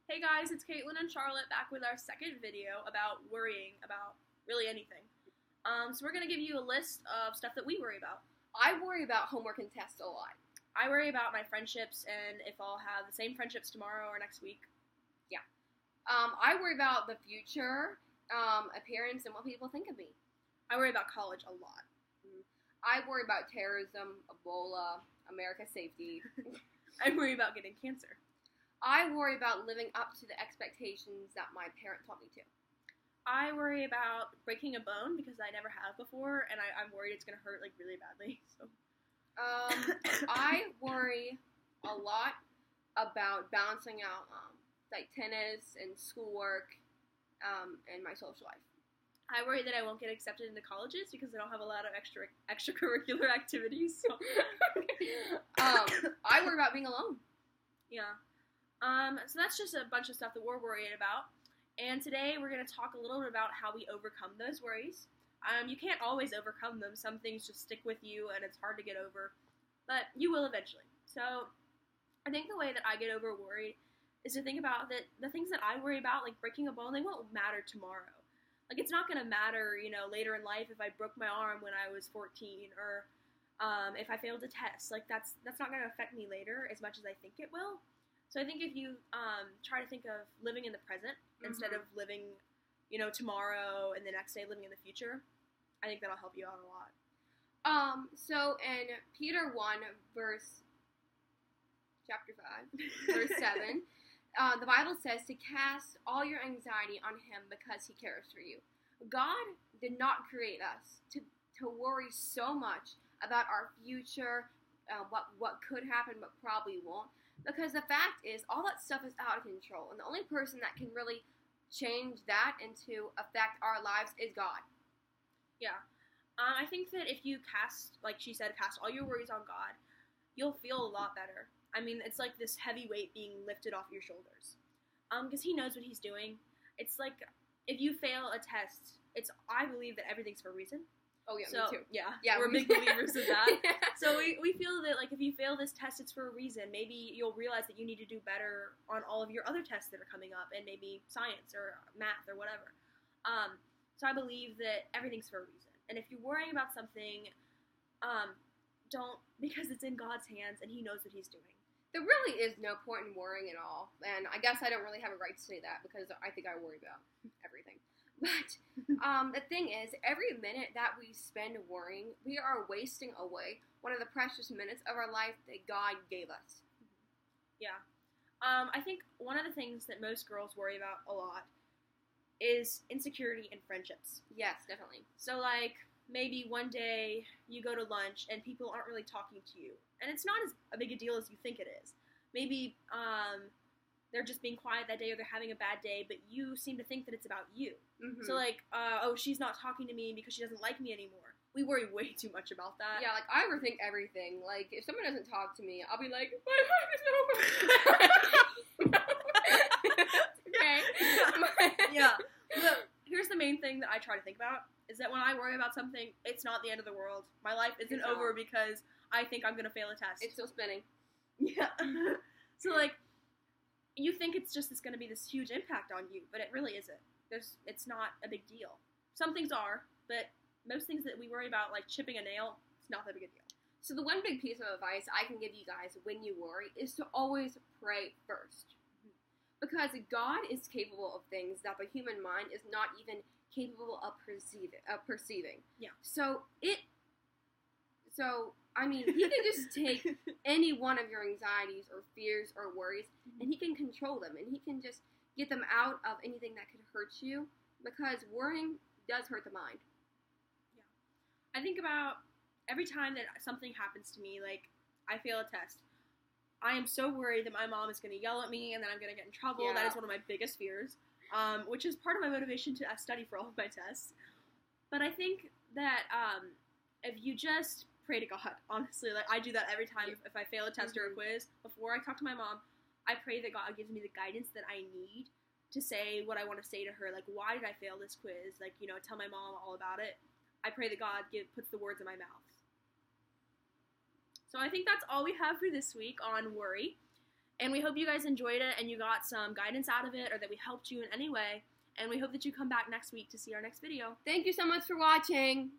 Hey guys, it's Caitlin and Charlotte back with our second video about worrying about really anything. So we're going to give you a list of stuff that we worry about. I worry about homework and tests a lot. I worry about my friendships and if I'll have the same friendships tomorrow or next week. Yeah. I worry about the future, appearance, and what people think of me. I worry about college a lot. I worry about terrorism, Ebola, America's safety. I worry about getting cancer. I worry about living up to the expectations that my parents want me to. I worry about breaking a bone because I never have before, and I'm worried it's going to hurt, like, really badly. So, I worry a lot about balancing out, like, tennis and schoolwork, and my social life. I worry that I won't get accepted into colleges because I don't have a lot of extracurricular activities. So. I worry about being alone. Yeah. So that's just a bunch of stuff that we're worried about. And today we're going to talk a little bit about how we overcome those worries. You can't always overcome them. Some things just stick with you and it's hard to get over. But you will eventually. So I think the way that I get over worried is to think about that the things that I worry about, like breaking a bone, they won't matter tomorrow. Like, it's not going to matter, later in life if I broke my arm when I was 14 or if I failed a test. Like, that's not going to affect me later as much as I think it will. So I think if you try to think of living in the present instead of living, tomorrow and the next day living in the future, I think that'll help you out a lot. So in Peter 1, chapter 5, verse 7, the Bible says to cast all your anxiety on Him because He cares for you. God did not create us to worry so much about our future, what could happen but probably won't. Because the fact is, all that stuff is out of control, and the only person that can really change that and to affect our lives is God. Yeah. I think that if you cast all your worries on God, you'll feel a lot better. I mean, it's like this heavy weight being lifted off your shoulders. Because He knows what He's doing. It's like, if you fail a test, I believe that everything's for a reason. Oh, yeah, so, me too. Yeah, we're big believers of that. Yeah. So we feel that, like, if you fail this test, it's for a reason. Maybe you'll realize that you need to do better on all of your other tests that are coming up, and maybe science or math or whatever. So I believe that everything's for a reason. And if you're worrying about something, don't, because it's in God's hands, and He knows what He's doing. There really is no point in worrying at all. And I guess I don't really have a right to say that because I think I worry about everything. But the thing is, every minute that we spend worrying, we are wasting away one of the precious minutes of our life that God gave us. Yeah. I think one of the things that most girls worry about a lot is insecurity in friendships. Yes, definitely. So, like, maybe one day you go to lunch and people aren't really talking to you. And it's not as big a deal as you think it is. Maybe they're just being quiet that day or they're having a bad day, but you seem to think that it's about you. Mm-hmm. So, like, she's not talking to me because she doesn't like me anymore. We worry way too much about that. Yeah, like, I overthink everything. Like, if someone doesn't talk to me, I'll be like, my heart is over. Okay. Yeah. Here's the main thing that I try to think about, is that when I worry about something, it's not the end of the world. My life isn't over because I think I'm going to fail a test. It's still spinning. Yeah. So, like, you think it's going to be this huge impact on you, but it really isn't. It's not a big deal. Some things are, but most things that we worry about, like chipping a nail, it's not that big a deal. So the one big piece of advice I can give you guys when you worry is to always pray first. Because God is capable of things that the human mind is not even capable of perceiving. Yeah. I mean, He can just take any one of your anxieties or fears or worries, and He can control them, and He can just get them out of anything that could hurt you, because worrying does hurt the mind. Yeah. I think about every time that something happens to me, like I fail a test, I am so worried that my mom is going to yell at me and then I'm going to get in trouble. Yeah. That is one of my biggest fears, which is part of my motivation to study for all of my tests. But I think that if you just pray to God, honestly, like I do that every time if I fail a test or a quiz. Before I talk to my mom, I pray that God gives me the guidance that I need to say what I want to say to her. Like, why did I fail this quiz? Like, tell my mom all about it. I pray that God puts the words in my mouth. So I think that's all we have for this week on worry. And we hope you guys enjoyed it and you got some guidance out of it, or that we helped you in any way. And we hope that you come back next week to see our next video. Thank you so much for watching.